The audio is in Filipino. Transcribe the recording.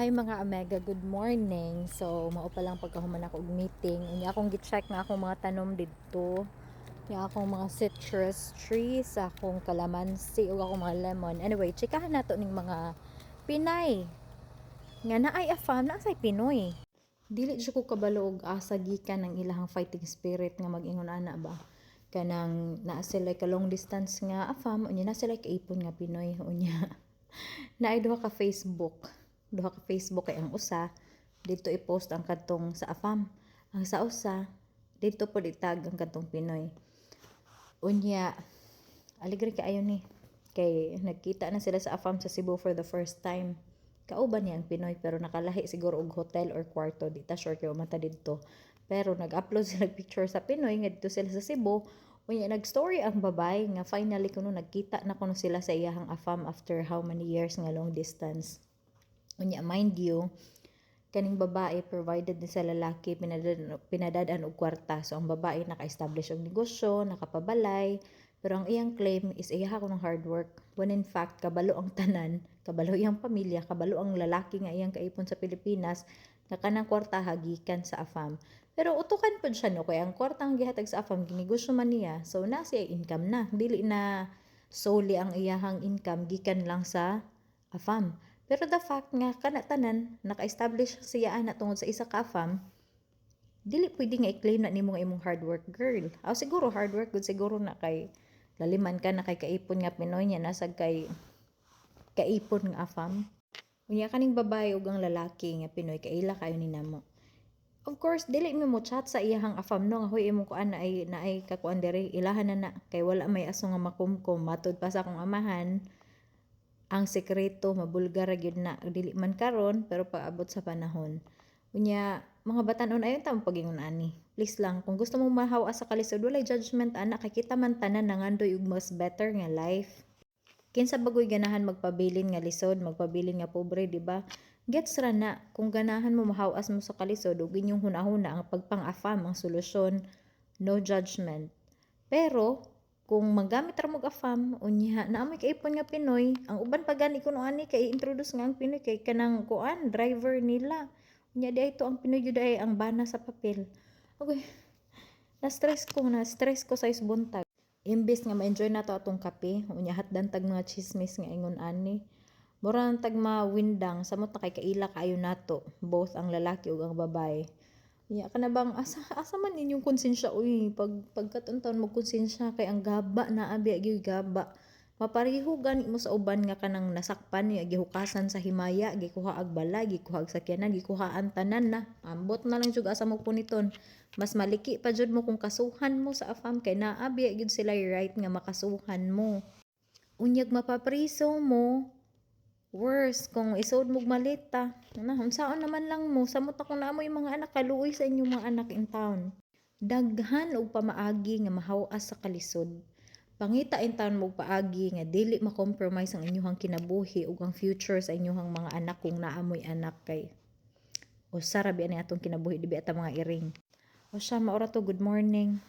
Hi mga Omega, good morning. So, mao pa lang pagkahuman ako og meeting. Unya akong gi-check na akong mga tanom didto. Unya akong mga citrus trees, akong kalamansi ug akong mga lemon. Anyway, chikahan nato ning mga Pinay. Nga naay afam na say Pinoy. Dili jud ko kabalo og asa gikan ng ilahang fighting spirit nga mag-ingon ana ba. Kanang naa sila ka long distance nga afam, unya na sila kaipon nga Pinoy unya. Naay duha ka Facebook kay ang usa dito i-post ang kadtong sa AFAM, ang sa usa dito pod itag ang kadtong Pinoy. Unya aligre kaayo ni kay nagkita na sila sa AFAM sa Cebu for the first time. Kauban niya ang Pinoy pero nakalahi siguro og hotel or kwarto, di ta sure kay mata didto, pero nag-upload sila picture sa Pinoy nga dito sila sa Cebu. Unya nag-story ang babay nga finally kuno nagkita na kuno sila sa iyahang AFAM after how many years nga long distance. Unya mind you, kaning babae provided ni sa lalaki pinadadan og kwarta. So ang babae naka-establish og negosyo, nakapabalay, pero ang iyang claim is iyaha ko ng hard work. When in fact, kabalo ang tanan, kabalo iyang pamilya, kabalo ang lalaki nga iyang kaipon sa Pilipinas, nga kanang kwarta hagikan sa AFAM. Pero utukan pod siya no, kay ang kwarta ang gihatag sa AFAM ginegosyo man niya. So na siya income na, dili na solely ang iyahang income gikan lang sa AFAM. Pero the fact nga kana tanan naka-establish siya ana tungod sa isa ka AFAM, dili pwede nga i-claim na nimo nga imong hard work girl. Aw siguro hard work gud siguro na kay laliman ka na kay kaipon nga Pinoy niya nasag kay kaipon nga AFAM. Unya kaning babae ug ang lalaki nga Pinoy kaila kayo ni namo. Of course, dili mo chat sa iyahang AFAM no nga hoy imong kuan na ay kakuan diri ilahan na kay wala may aso nga makumkum matud pa sa akong amahan. Ang sekreto mabulgar gyud na dili man karon pero paabot sa panahon. Unya mga batan-on ayon ta pagingon ani. Please lang kung gusto mo mahawa sa kalisod walay judgment ana kay kita man tanan nangandoy og mas better nga life. Kinsa bagoy ganahan magpabilin nga lisod, magpabilin nga pobre, di ba? Gets ra na kung ganahan mo mahawas mo sa kalisod ug inyong hunahuna ang pagpang-afam ang solusyon, no judgment. Pero kung magamit ra mo afam unya naamoy kaipon nga Pinoy, ang uban pa gani kuno ani kay introduce nga ang Pinoy kay kanang kuan driver nila. Unya di ito ang Pinoy jud ay ang bana sa papel. Okay. Na-stress ko sa isbuntag. Imbis nga ma-enjoy nato atong kape, unya hatdan tag mga chismis nga ingon ani. Mura nang tag mawindang samot na kay kaila kaayo nato, both ang lalaki ug ang babae. Unya kana bang asa man inyong konsensya uy, pagkataon-taon mo konsensya kay ang gaba na abi gyud gaba. Mapareho gani mo sa uban nga kanang nasakpan niya gihukasan sa himaya, gikuha ag balay, gikuha ag sakyanan, gikuhaan tanan na. Ambot na lang jud asa mo puniton. Mas maliki pa jud mo kung kasuhan mo sa AFAM kay naabi gyud sila right nga makasuhan mo. Unyag mapapriso mo. Worse kung isod mo malita. Na unsaon naman lang mo samot na kung naamoy mga anak kaluoy sa inyong mga anak in town. Daghan og pamaagi nga mahawas sa kalisod. Pangita in town mo paagi nga dili ma-compromise ang inyong kinabuhi ug ang future sa inyong mga anak kung naamoy anak kay. O sarabi ani atong kinabuhi dibi ata mga iring. O siya maura to, good morning.